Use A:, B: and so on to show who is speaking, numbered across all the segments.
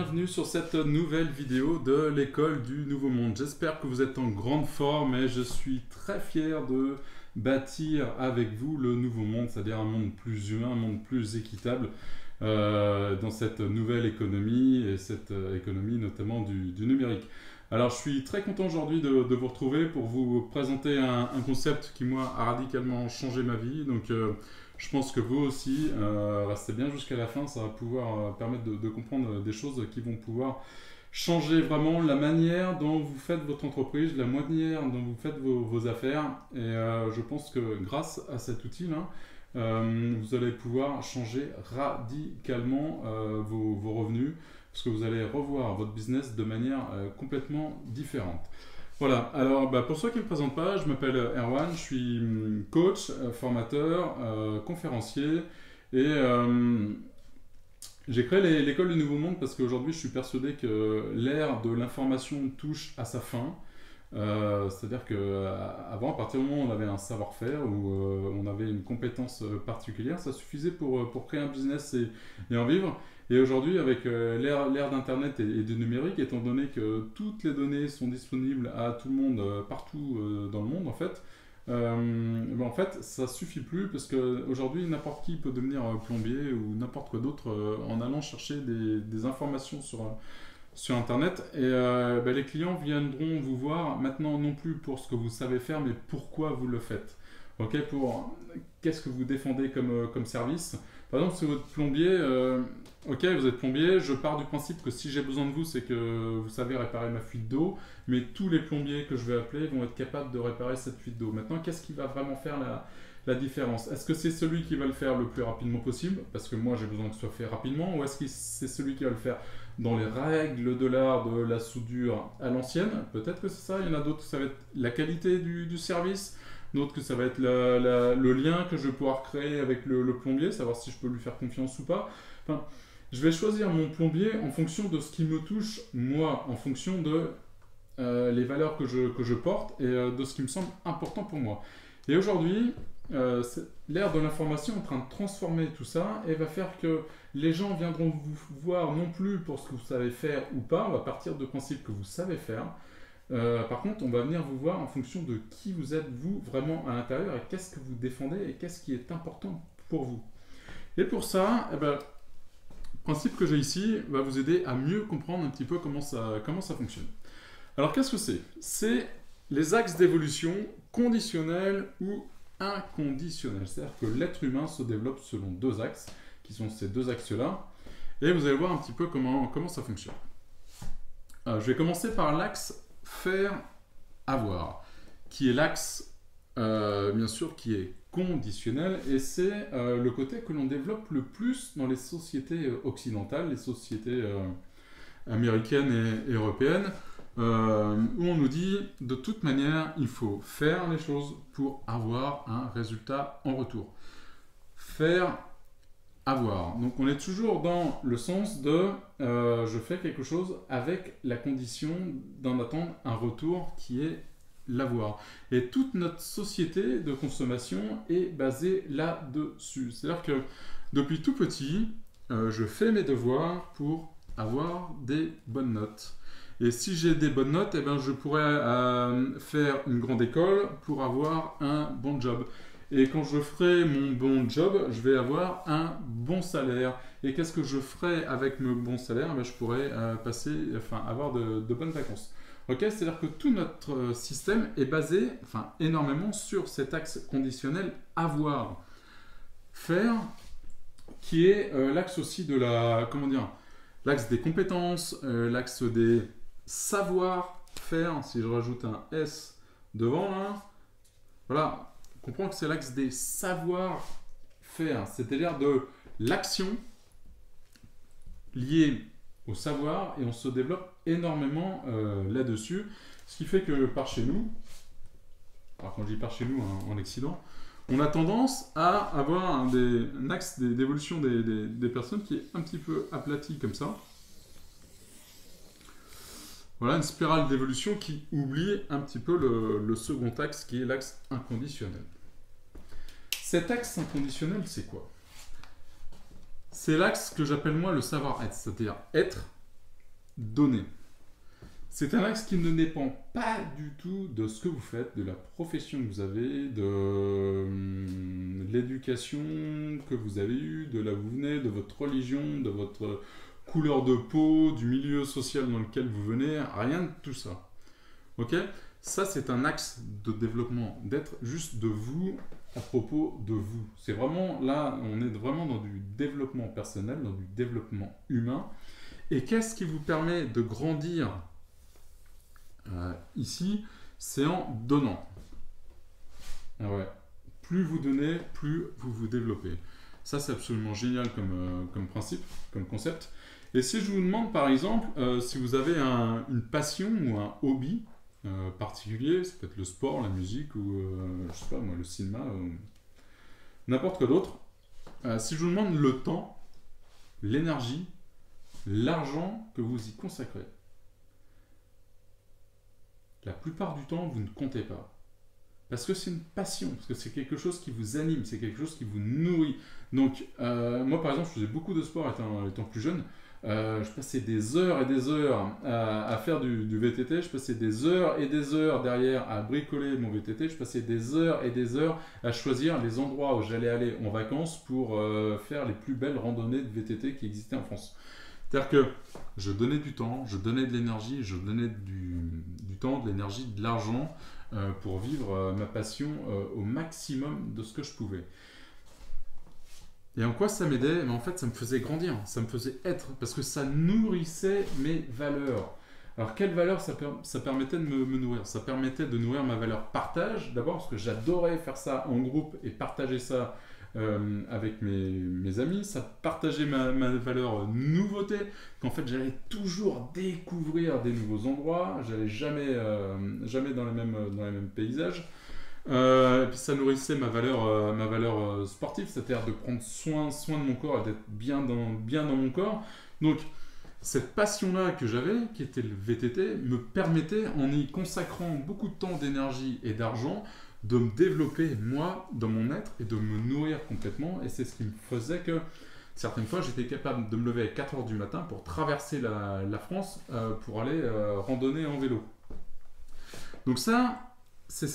A: bienvenue sur cette nouvelle vidéo de l'école du Nouveau Monde. J'espère que vous êtes en grande forme et je suis très fier de bâtir avec vous le Nouveau Monde, c'est-à-dire un monde plus humain, un monde plus équitable dans cette nouvelle économie et cette économie notamment du numérique. Alors je suis très content aujourd'hui de vous retrouver pour vous présenter un concept qui moi a radicalement changé ma vie. Donc je pense que vous aussi, restez bien jusqu'à la fin, ça va pouvoir permettre de comprendre des choses qui vont pouvoir changer vraiment la manière dont vous faites votre entreprise, la manière dont vous faites vos affaires. Et je pense que grâce à cet outil-là, vous allez pouvoir changer radicalement vos revenus, parce que vous allez revoir votre business de manière complètement différente. Voilà, alors pour ceux qui ne me présentent pas, je m'appelle Erwan, je suis coach, formateur, conférencier et j'ai créé l'école du Nouveau Monde parce qu'aujourd'hui je suis persuadé que l'ère de l'information touche à sa fin. C'est-à-dire qu'avant, à partir du moment où on avait un savoir-faire ou on avait une compétence particulière, ça suffisait pour créer un business et en vivre. Et aujourd'hui, avec l'ère d'Internet et du numérique, étant donné que toutes les données sont disponibles à tout le monde, partout dans le monde, en fait, ça suffit plus parce qu'aujourd'hui, n'importe qui peut devenir plombier ou n'importe quoi d'autre en allant chercher des informations sur Internet. Et les clients viendront vous voir maintenant non plus pour ce que vous savez faire, mais pourquoi vous le faites. Ok, pour qu'est-ce que vous défendez comme service. Par exemple, si vous êtes plombier, ok, vous êtes plombier, je pars du principe que si j'ai besoin de vous, c'est que vous savez réparer ma fuite d'eau, mais tous les plombiers que je vais appeler vont être capables de réparer cette fuite d'eau. Maintenant, qu'est-ce qui va vraiment faire la différence? Est-ce que c'est celui qui va le faire le plus rapidement possible, parce que moi j'ai besoin que ce soit fait rapidement, ou est-ce que c'est celui qui va le faire dans les règles de l'art de la soudure à l'ancienne? Peut-être que c'est ça, il y en a d'autres, ça va être la qualité du service, d'autres que ça va être le lien que je vais pouvoir créer avec le plombier, savoir si je peux lui faire confiance ou pas. Enfin, je vais choisir mon plombier en fonction de ce qui me touche, moi, en fonction de les valeurs que je porte et de ce qui me semble important pour moi. Et aujourd'hui, l'ère de l'information est en train de transformer tout ça et va faire que les gens viendront vous voir non plus pour ce que vous savez faire ou pas, on va partir du principe que vous savez faire. Par contre, on va venir vous voir en fonction de qui vous êtes, vous, vraiment à l'intérieur, et qu'est-ce que vous défendez et qu'est-ce qui est important pour vous. Et pour ça, le principe que j'ai ici va vous aider à mieux comprendre un petit peu comment ça fonctionne. Alors, qu'est-ce que c'est? C'est les axes d'évolution conditionnels ou inconditionnels. C'est-à-dire que l'être humain se développe selon deux axes, qui sont ces deux axes-là. Et vous allez voir un petit peu comment ça fonctionne. Je vais commencer par l'axe faire avoir, qui est l'axe, bien sûr, qui est conditionnel, et c'est le côté que l'on développe le plus dans les sociétés occidentales, les sociétés américaines et européennes, où on nous dit de toute manière il faut faire les choses pour avoir un résultat en retour. Faire avoir. Donc on est toujours dans le sens de je fais quelque chose avec la condition d'en attendre un retour qui est l'avoir. Et toute notre société de consommation est basée là-dessus. C'est-à-dire que depuis tout petit, je fais mes devoirs pour avoir des bonnes notes. Et si j'ai des bonnes notes, je pourrais faire une grande école pour avoir un bon job. Et quand je ferai mon bon job, je vais avoir un bon salaire. Et qu'est-ce que je ferai avec mon bon salaire? Je pourrais avoir de bonnes vacances. Okay, c'est-à-dire que tout notre système est basé énormément sur cet axe conditionnel avoir. Faire, qui est l'axe aussi de l'axe des compétences, l'axe des savoir-faire, si je rajoute un S devant là, voilà. On comprend que c'est l'axe des savoir-faire, c'est-à-dire de l'action liée au savoir, et on se développe énormément là-dessus, ce qui fait que par chez nous, alors quand je dis par chez nous en Occident, on a tendance à avoir un axe d'évolution des personnes qui est un petit peu aplati comme ça. Voilà, une spirale d'évolution qui oublie un petit peu le second axe qui est l'axe inconditionnel. Cet axe inconditionnel, c'est quoi? C'est l'axe que j'appelle moi le savoir-être, c'est-à-dire être donner. C'est un axe qui ne dépend pas du tout de ce que vous faites, de la profession que vous avez, de l'éducation que vous avez eue, de là où vous venez, de votre religion, de votre couleur de peau, du milieu social dans lequel vous venez, rien de tout ça. Ok? Ça, c'est un axe de développement, d'être juste de vous à propos de vous. C'est vraiment, là, on est vraiment dans du développement personnel, dans du développement humain. Et qu'est-ce qui vous permet de grandir ici? C'est en donnant. Ah ouais. Plus vous donnez, plus vous vous développez. Ça, c'est absolument génial comme principe, comme concept. Et si je vous demande, par exemple, si vous avez une passion ou un hobby particulier, ça peut être le sport, la musique ou, je sais pas moi, le cinéma, n'importe quoi d'autre. Si je vous demande le temps, l'énergie, l'argent que vous y consacrez, la plupart du temps, vous ne comptez pas. Parce que c'est une passion, parce que c'est quelque chose qui vous anime, c'est quelque chose qui vous nourrit. Donc, moi par exemple, je faisais beaucoup de sport étant plus jeune. Je passais des heures et des heures à faire du VTT, je passais des heures et des heures derrière à bricoler mon VTT, je passais des heures et des heures à choisir les endroits où j'allais aller en vacances pour faire les plus belles randonnées de VTT qui existaient en France. C'est-à-dire que je donnais du temps, je donnais de l'énergie, je donnais du temps, de l'énergie, de l'argent pour vivre ma passion au maximum de ce que je pouvais. Et en quoi ça m'aidait? En fait, ça me faisait grandir, ça me faisait être, parce que ça nourrissait mes valeurs. Alors, quelles valeurs ça permettait de me nourrir? Ça permettait de nourrir ma valeur partage, d'abord parce que j'adorais faire ça en groupe et partager ça avec mes amis. Ça partageait ma valeur nouveauté, qu'en fait, j'allais toujours découvrir des nouveaux endroits, j'allais jamais dans les mêmes paysages. Et puis ça nourrissait ma valeur sportive, c'est-à-dire de prendre soin de mon corps et d'être bien dans mon corps. Donc, cette passion-là que j'avais, qui était le VTT, me permettait, en y consacrant beaucoup de temps, d'énergie et d'argent, de me développer, moi, dans mon être et de me nourrir complètement. Et c'est ce qui me faisait que, certaines fois, j'étais capable de me lever à 4 heures du matin pour traverser la France pour aller randonner en vélo. Donc ça, c'est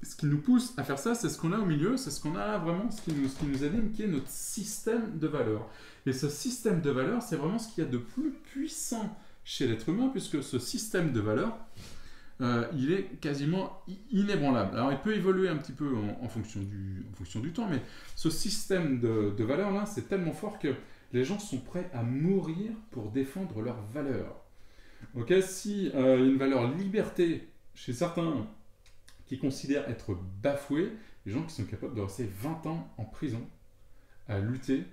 A: ce qui nous pousse à faire ça, c'est ce qu'on a au milieu, c'est ce qu'on a vraiment, ce qui nous anime, qui est notre système de valeurs. Et ce système de valeurs, c'est vraiment ce qu'il y a de plus puissant chez l'être humain, puisque ce système de valeurs, il est quasiment inébranlable. Alors, il peut évoluer un petit peu en fonction du temps, mais ce système de valeurs-là, c'est tellement fort que les gens sont prêts à mourir pour défendre leurs valeurs. Ok, si une valeur liberté, chez certains, qui considèrent être bafoués, les gens qui sont capables de rester 20 ans en prison à lutter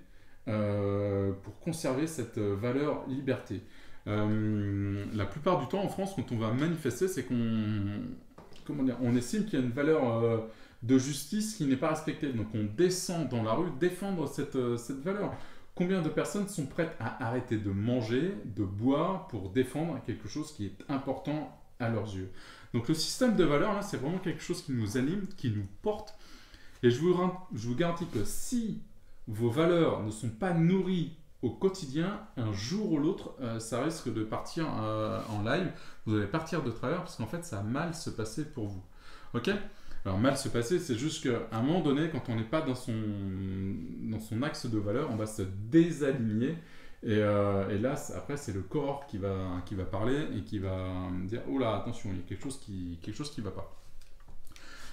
A: pour conserver cette valeur liberté. La plupart du temps en France, quand on va manifester, c'est on estime qu'il y a une valeur de justice qui n'est pas respectée. Donc on descend dans la rue défendre cette valeur. Combien de personnes sont prêtes à arrêter de manger, de boire pour défendre quelque chose qui est important à leurs yeux? Donc le système de valeurs, là, c'est vraiment quelque chose qui nous anime, qui nous porte. Et je vous garantis que si vos valeurs ne sont pas nourries au quotidien, un jour ou l'autre, ça risque de partir en live. Vous allez partir de travers parce qu'en fait, ça a mal se passer pour vous. Ok? Alors mal se passer, c'est juste qu'à un moment donné, quand on n'est pas dans son axe de valeur, on va se désaligner. Et là, après, c'est le corps qui va parler et qui va dire « Oh là, attention, il y a quelque chose qui ne va pas ».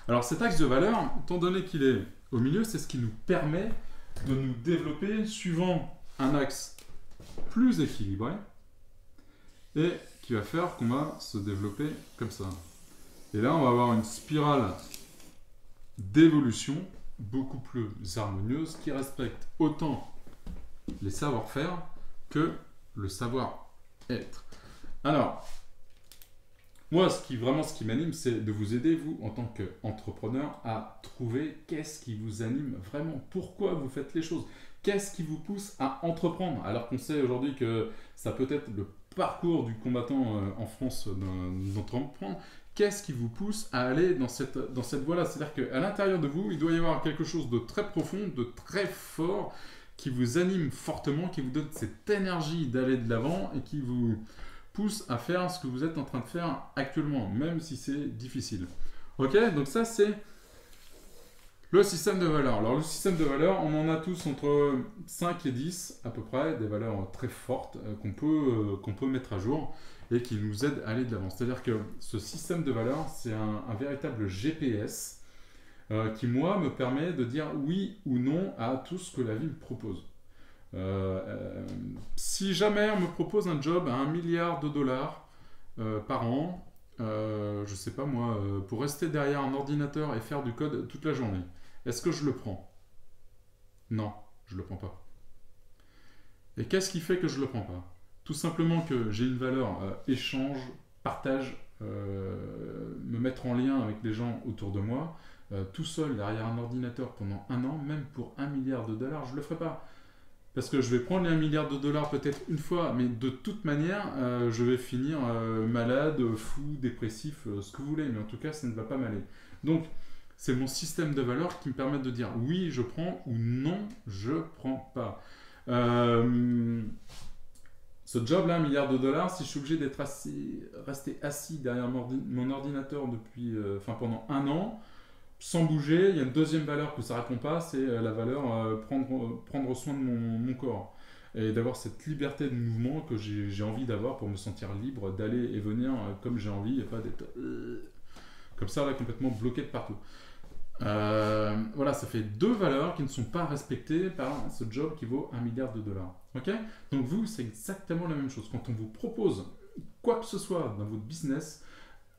A: Alors cet axe de valeur, étant donné qu'il est au milieu, c'est ce qui nous permet de nous développer suivant un axe plus équilibré et qui va faire qu'on va se développer comme ça. Et là, on va avoir une spirale d'évolution beaucoup plus harmonieuse qui respecte autant les savoir-faire que le savoir-être. Alors, moi, ce qui m'anime, c'est de vous aider, vous, en tant qu'entrepreneur, à trouver qu'est-ce qui vous anime vraiment, pourquoi vous faites les choses, qu'est-ce qui vous pousse à entreprendre, alors qu'on sait aujourd'hui que ça peut être le parcours du combattant en France d'entreprendre. Qu'est-ce qui vous pousse à aller dans cette voie-là? C'est-à-dire qu'à l'intérieur de vous, il doit y avoir quelque chose de très profond, de très fort, qui vous anime fortement, qui vous donne cette énergie d'aller de l'avant et qui vous pousse à faire ce que vous êtes en train de faire actuellement, même si c'est difficile. Ok, donc ça c'est le système de valeurs. Alors le système de valeurs, on en a tous entre 5 et 10 à peu près, des valeurs très fortes qu'on peut mettre à jour et qui nous aident à aller de l'avant. C'est-à-dire que ce système de valeurs, c'est un véritable GPS qui, moi, me permet de dire oui ou non à tout ce que la vie me propose. Si jamais on me propose un job à 1 milliard de dollars par an, je sais pas moi, pour rester derrière un ordinateur et faire du code toute la journée, est-ce que je le prends? Non, je le prends pas. Et qu'est-ce qui fait que je le prends pas? Tout simplement que j'ai une valeur échange, partage, me mettre en lien avec les gens autour de moi, tout seul derrière un ordinateur pendant un an, même pour 1 milliard de dollars, je le ferai pas. Parce que je vais prendre les 1 milliard de dollars peut-être une fois, mais de toute manière, je vais finir malade, fou, dépressif, ce que vous voulez, mais en tout cas, ça ne va pas m'aller. Donc, c'est mon système de valeurs qui me permet de dire oui, je prends ou non, je prends pas. Ce job-là, 1 milliard de dollars, si je suis obligé d'être resté assis derrière mon ordinateur pendant un an, sans bouger, il y a une deuxième valeur que ça ne répond pas, c'est la valeur prendre soin de mon corps. Et d'avoir cette liberté de mouvement que j'ai envie d'avoir pour me sentir libre d'aller et venir comme j'ai envie et pas d'être comme ça là complètement bloqué de partout. Voilà, ça fait deux valeurs qui ne sont pas respectées par ce job qui vaut 1 milliard de dollars. Ok? Donc vous, c'est exactement la même chose. Quand on vous propose quoi que ce soit dans votre business,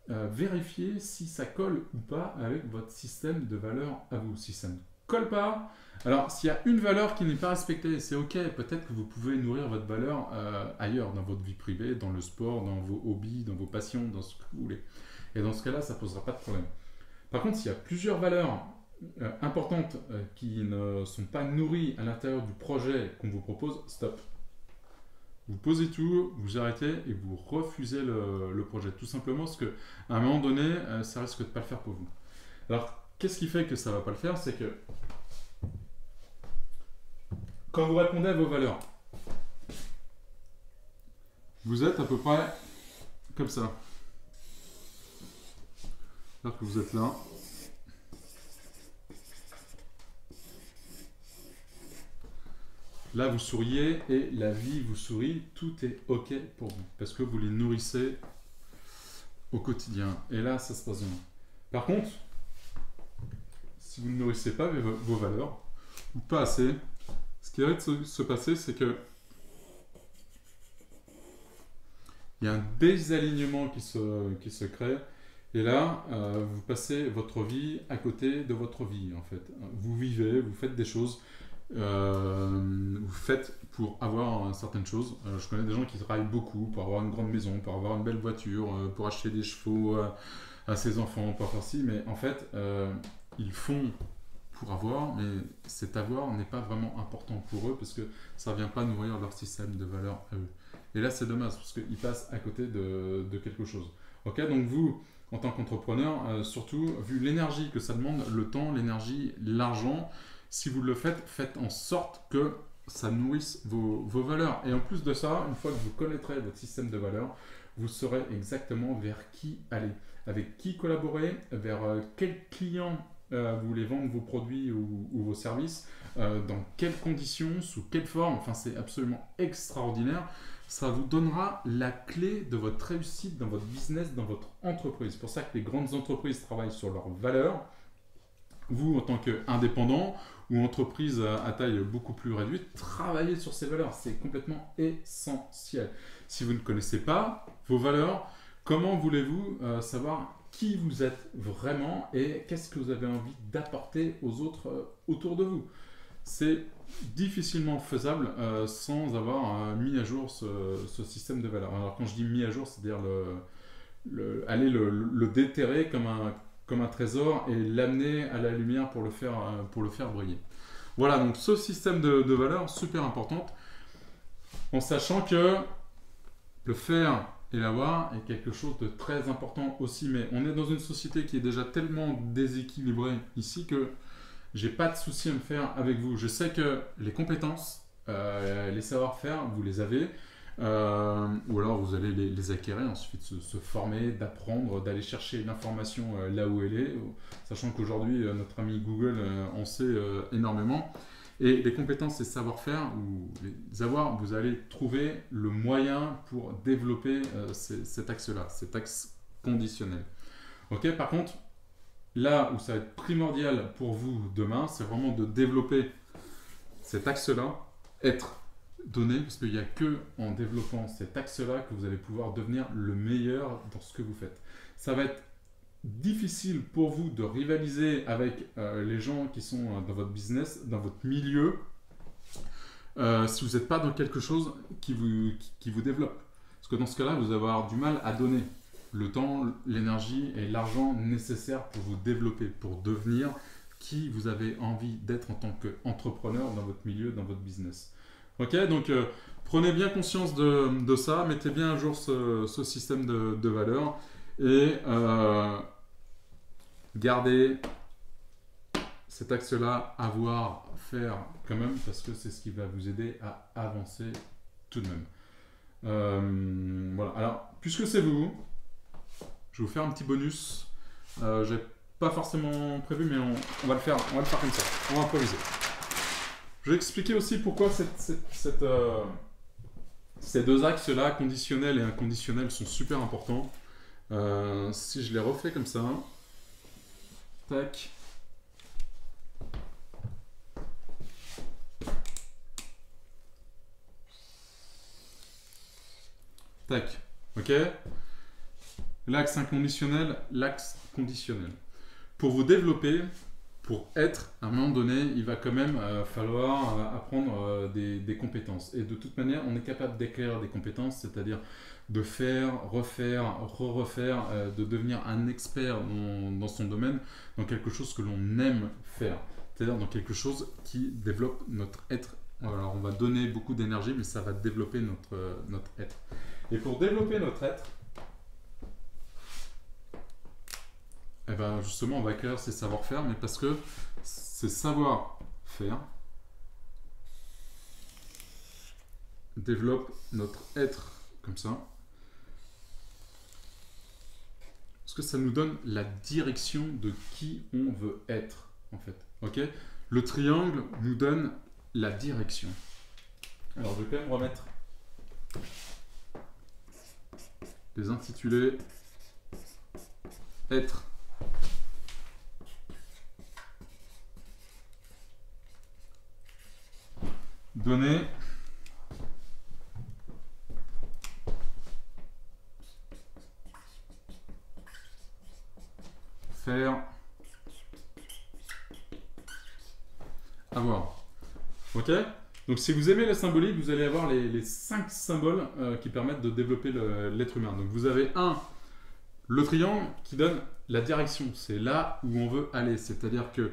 A: vérifiez si ça colle ou pas avec votre système de valeurs à vous. Si ça ne colle pas, alors s'il y a une valeur qui n'est pas respectée, c'est ok, peut-être que vous pouvez nourrir votre valeur ailleurs, dans votre vie privée, dans le sport, dans vos hobbies, dans vos passions, dans ce que vous voulez. Et dans ce cas-là, ça ne posera pas de problème. Par contre, s'il y a plusieurs valeurs importantes qui ne sont pas nourries à l'intérieur du projet qu'on vous propose, stop. Vous posez tout, vous arrêtez et vous refusez le projet. Tout simplement parce qu'à un moment donné, ça risque de ne pas le faire pour vous. Alors, qu'est-ce qui fait que ça ne va pas le faire? C'est que quand vous répondez à vos valeurs, vous êtes à peu près comme ça. C'est-à-dire que vous êtes là. Là, vous souriez et la vie vous sourit. Tout est OK pour vous parce que vous les nourrissez au quotidien. Et là, ça se passe bien. Par contre, si vous ne nourrissez pas vos valeurs, ou pas assez, ce qui risque de se passer, c'est que il y a un désalignement qui se crée. Et là, vous passez votre vie à côté de votre vie, en fait. Vous vivez, vous faites des choses, vous faites pour avoir certaines choses. Je connais des gens qui travaillent beaucoup pour avoir une grande maison, pour avoir une belle voiture, pour acheter des chevaux à ses enfants, pour faire ci, mais en fait, ils font pour avoir, mais cet avoir n'est pas vraiment important pour eux parce que ça ne vient pas nourrir leur système de valeurs à eux. Et là, c'est dommage parce qu'ils passent à côté de quelque chose. Ok, donc vous, en tant qu'entrepreneur, surtout, vu l'énergie que ça demande, le temps, l'énergie, l'argent, si vous le faites, faites en sorte que ça nourrisse vos valeurs. Et en plus de ça, une fois que vous connaîtrez votre système de valeurs, vous saurez exactement vers qui aller, avec qui collaborer, vers quel client vous voulez vendre vos produits ou vos services, dans quelles conditions, sous quelle forme. Enfin, c'est absolument extraordinaire. Ça vous donnera la clé de votre réussite dans votre business, dans votre entreprise. C'est pour ça que les grandes entreprises travaillent sur leurs valeurs. Vous, en tant qu'indépendant ou entreprise à taille beaucoup plus réduite, travaillez sur ces valeurs. C'est complètement essentiel. Si vous ne connaissez pas vos valeurs, comment voulez-vous savoir qui vous êtes vraiment et qu'est-ce que vous avez envie d'apporter aux autres autour de vous? C'est difficilement faisable sans avoir mis à jour ce système de valeurs. Alors quand je dis mis à jour, c'est-à-dire aller le déterrer comme un trésor et l'amener à la lumière pour le faire briller. Voilà, donc ce système de valeurs, super importante, en sachant que le faire et l'avoir est quelque chose de très important aussi, mais on est dans une société qui est déjà tellement déséquilibrée ici que j'ai pas de souci à me faire avec vous. Je sais que les compétences, les savoir-faire, vous les avez. ou alors vous allez les acquérir, ensuite se former, d'apprendre, d'aller chercher l'information là où elle est, sachant qu'aujourd'hui notre ami Google en sait énormément. Et les compétences et savoir-faire, ou les avoirs, vous allez trouver le moyen pour développer cet axe-là, cet axe conditionnel. Ok, par contre, là où ça va être primordial pour vous demain, c'est vraiment de développer cet axe-là, être donné, parce qu'il n'y a que en développant cet axe-là que vous allez pouvoir devenir le meilleur dans ce que vous faites. Ça va être difficile pour vous de rivaliser avec les gens qui sont dans votre business, dans votre milieu, si vous n'êtes pas dans quelque chose qui vous développe. Parce que dans ce cas-là, vous allez avoir du mal à donner le temps, l'énergie et l'argent nécessaires pour vous développer, pour devenir qui vous avez envie d'être en tant qu'entrepreneur dans votre milieu, dans votre business. Ok, donc prenez bien conscience de ça, mettez bien à jour ce système de valeurs et gardez cet axe-là, avoir, faire quand même, parce que c'est ce qui va vous aider à avancer tout de même. Voilà, alors puisque c'est vous, je vais vous faire un petit bonus. J'ai pas forcément prévu, mais on va le faire comme ça, on va improviser. Je vais expliquer aussi pourquoi ces deux axes-là, conditionnel et inconditionnel, sont super importants. Si je les refais comme ça, tac. Tac, ok. L'axe inconditionnel, l'axe conditionnel. Pour vous développer, pour être, à un moment donné, il va quand même falloir apprendre des compétences. Et de toute manière, on est capable d'acquérir des compétences, c'est-à-dire de faire, refaire, re-refaire, de devenir un expert dans son domaine, dans quelque chose que l'on aime faire. C'est-à-dire dans quelque chose qui développe notre être. Alors on va donner beaucoup d'énergie, mais ça va développer notre être. Et pour développer notre être, eh ben justement, on va acquérir ces savoir-faire, mais parce que ces savoir-faire développent notre être comme ça. Parce que ça nous donne la direction de qui on veut être, en fait. Ok ? Le triangle nous donne la direction. Alors, je vais quand même remettre les intitulés être. Donner. Faire. Avoir. Ok ? Donc si vous aimez la symbolique, vous allez avoir les 5 symboles qui permettent de développer l'être humain. Donc vous avez le triangle qui donne la direction. C'est là où on veut aller. C'est-à-dire que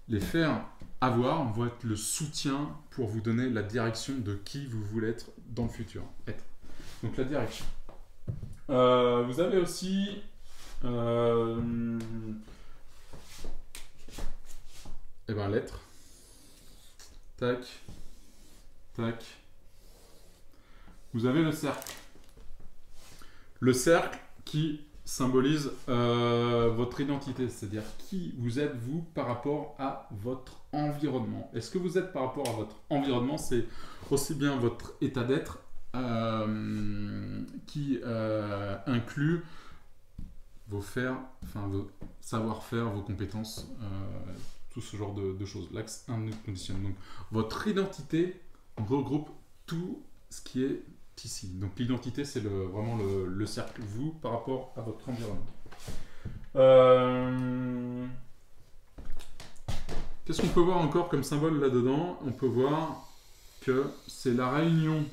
A: les faire avoir vont être le soutien pour vous donner la direction de qui vous voulez être dans le futur. Être. Donc la direction. Vous avez aussi l'être. Tac. Tac. Vous avez le cercle. Le cercle qui symbolise votre identité, c'est-à-dire qui vous êtes vous par rapport à votre environnement. Est-ce que vous êtes par rapport à votre environnement? C'est aussi bien votre état d'être qui inclut vos savoir-faire, vos compétences, tout ce genre de choses. L'axe inconditionnel. Donc, votre identité regroupe tout ce qui est ici. Donc, l'identité, c'est vraiment le cercle, vous, par rapport à votre environnement. Qu'est-ce qu'on peut voir encore comme symbole là-dedans? On peut voir que c'est la réunion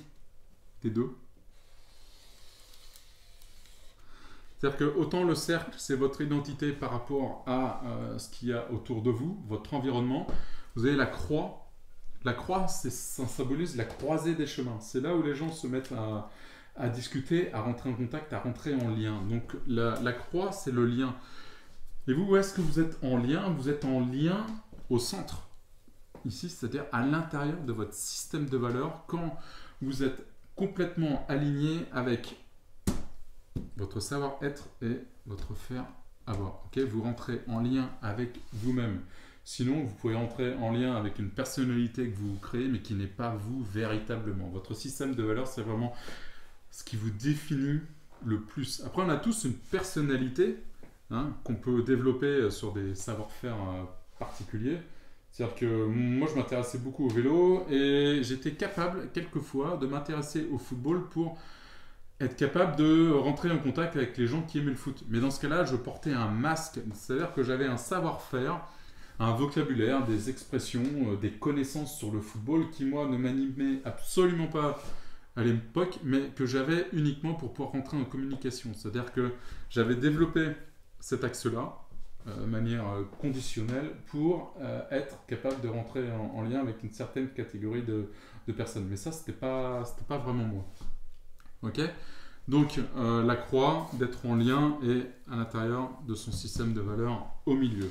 A: des deux. C'est-à-dire que autant le cercle, c'est votre identité par rapport à ce qu'il y a autour de vous, votre environnement. Vous avez la croix. La croix, ça symbolise la croisée des chemins. C'est là où les gens se mettent à discuter, à rentrer en contact, à rentrer en lien. Donc la croix, c'est le lien. Et vous, où est-ce que vous êtes en lien? Vous êtes en lien au centre. Ici, c'est-à-dire à l'intérieur de votre système de valeurs. Quand vous êtes complètement aligné avec votre savoir-être et votre faire-avoir. Okay, vous rentrez en lien avec vous-même. Sinon, vous pouvez rentrer en lien avec une personnalité que vous créez, mais qui n'est pas vous véritablement. Votre système de valeurs, c'est vraiment ce qui vous définit le plus. Après, on a tous une personnalité qu'on peut développer sur des savoir-faire particuliers. C'est-à-dire que moi, je m'intéressais beaucoup au vélo et j'étais capable, quelquefois, de m'intéresser au football pour être capable de rentrer en contact avec les gens qui aimaient le foot. Mais dans ce cas-là, je portais un masque, c'est-à-dire que j'avais un savoir-faire, un vocabulaire, des expressions, des connaissances sur le football qui, moi, ne m'animaient absolument pas à l'époque, mais que j'avais uniquement pour pouvoir rentrer en communication. C'est-à-dire que j'avais développé cet axe-là, de manière conditionnelle, pour être capable de rentrer en lien avec une certaine catégorie de personnes. Mais ça, c'était pas vraiment moi. Ok ? Donc, la croix, d'être en lien et à l'intérieur de son système de valeurs au milieu.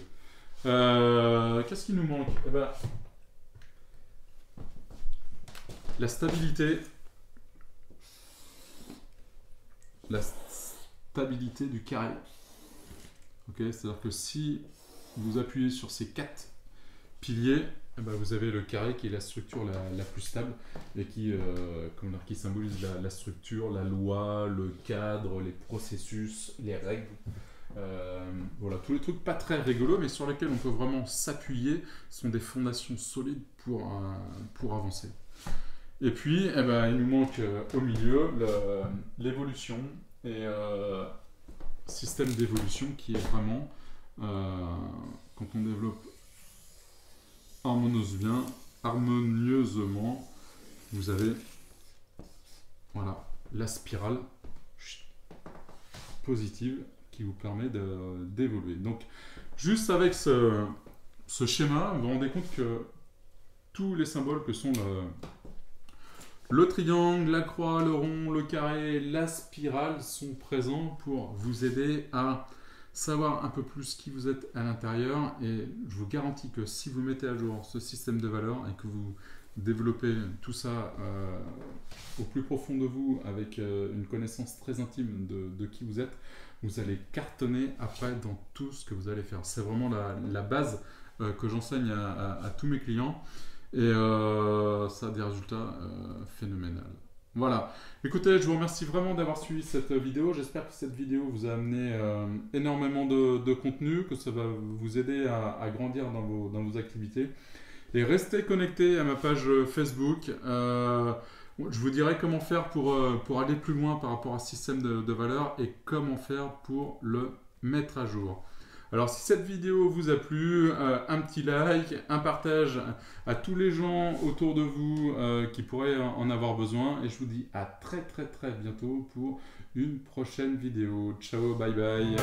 A: Qu'est-ce qui nous manque ? Eh ben, la stabilité. La stabilité du carré. Okay, c'est-à-dire que si vous appuyez sur ces 4 piliers, eh ben vous avez le carré qui est la structure la plus stable et qui symbolise la structure, la loi, le cadre, les processus, les règles. Voilà, tous les trucs pas très rigolos, mais sur lesquels on peut vraiment s'appuyer, sont des fondations solides pour avancer. Et puis, eh ben, il nous manque au milieu l'évolution et système d'évolution qui est vraiment, quand on développe harmonieusement, vous avez voilà, la spirale positive qui vous permet d'évoluer. Donc, juste avec ce schéma, vous vous rendez compte que tous les symboles que sont le triangle, la croix, le rond, le carré, la spirale sont présents pour vous aider à savoir un peu plus qui vous êtes à l'intérieur. Et je vous garantis que si vous mettez à jour ce système de valeurs et que vous développez tout ça au plus profond de vous avec une connaissance très intime de qui vous êtes, vous allez cartonner après dans tout ce que vous allez faire. C'est vraiment la base que j'enseigne à tous mes clients. Et ça a des résultats phénoménals. Voilà. Écoutez, je vous remercie vraiment d'avoir suivi cette vidéo. J'espère que cette vidéo vous a amené énormément de contenu, que ça va vous aider à grandir dans vos activités. Et restez connectés à ma page Facebook. Je vous dirai comment faire pour aller plus loin par rapport à ce système de valeurs et comment faire pour le mettre à jour. Alors si cette vidéo vous a plu, un petit like, un partage à tous les gens autour de vous qui pourraient en avoir besoin. Et je vous dis à très bientôt pour une prochaine vidéo. Ciao, bye bye.